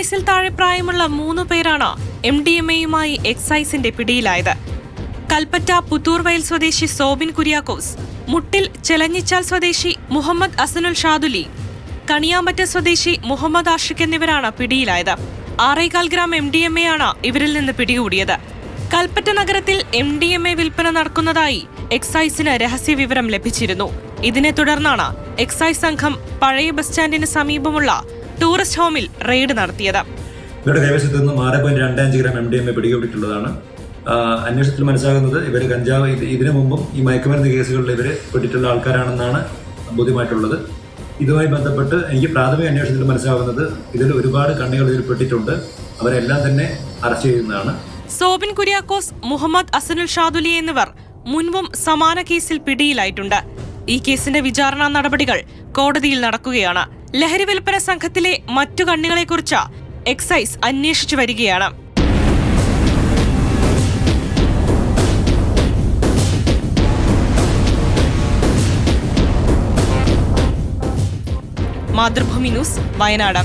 വയസ്സിൽ താഴെ പ്രായമുള്ള 3 പേരാണ് MDMA-യുമായി എക്സൈസിന്റെ പിടിയിലായത്. കൽപ്പറ്റ പുത്തൂർവയൽ സ്വദേശി സോബിൻ കുര്യാക്കോസ്, മുട്ടിൽ ചെലഞ്ഞിച്ചാൽ സ്വദേശി മുഹമ്മദ് അസനുൽ ഷാദുലി, കണിയാമ്പറ്റ സ്വദേശി മുഹമ്മദ് ആഷിഖ് എന്നിവരാണ് പിടിയിലായത്. 6.25 ഗ്രാം MDMA ആണ് ഇവരിൽ നിന്ന് പിടികൂടിയത്. കൽപ്പറ്റ നഗരത്തിൽ MDMA വിൽപ്പന നടക്കുന്നതായി എക്സൈസിന് രഹസ്യ വിവരം ലഭിച്ചിരുന്നു. ഇതിനെ തുടർന്നാണ് എക്സൈസ് സംഘം പഴയ ബസ് സ്റ്റാൻഡിന് സമീപമുള്ള ടൂറിസ്റ്റ് ഹോമിൽ റെയ്ഡ് നടത്തിയത്. ഇവരുടെ കൈവശത്ത് നിന്നും 6.25 ഗ്രാം MDMA പിടികൂടിയിട്ടുള്ളതാണ്. അന്വേഷണത്തിൽ മനസ്സിലാകുന്നത് ഇവർ കഞ്ചാവ് ഇതിനു മുമ്പും ഈ മയക്കുമരുന്ന് കേസുകളിൽ ഇവർ പെട്ടിട്ടുള്ള ആൾക്കാരാണെന്നാണ് ബോധ്യമായിട്ടുള്ളത്. ഇതുമായി ബന്ധപ്പെട്ട് എനിക്ക് പ്രാഥമിക അന്വേഷണത്തിൽ മനസ്സിലാകുന്നത് ഇതിൽ ഒരുപാട് കണ്ണികൾ ഇതിൽ പെട്ടിട്ടുണ്ട്. അവരെല്ലാം തന്നെ അറസ്റ്റ് ചെയ്യുന്നതാണ്. സോബിൻ കുര്യാക്കോസ്, മുഹമ്മദ് അസനുൽ ഷാദുലി എന്നിവർ മുൻപും സമാന കേസിൽ പിടിയിലായിട്ടുണ്ട്. ഈ കേസിന്റെ വിചാരണ നടപടികൾ കോടതിയിൽ നടക്കുകയാണ്. ലഹരി വിൽപ്പന സംഘത്തിലെ മറ്റു കണ്ണികളെക്കുറിച്ച് എക്സൈസ് അന്വേഷിച്ചു വരികയാണ്. മാതൃഭൂമി ന്യൂസ്, വയനാട്.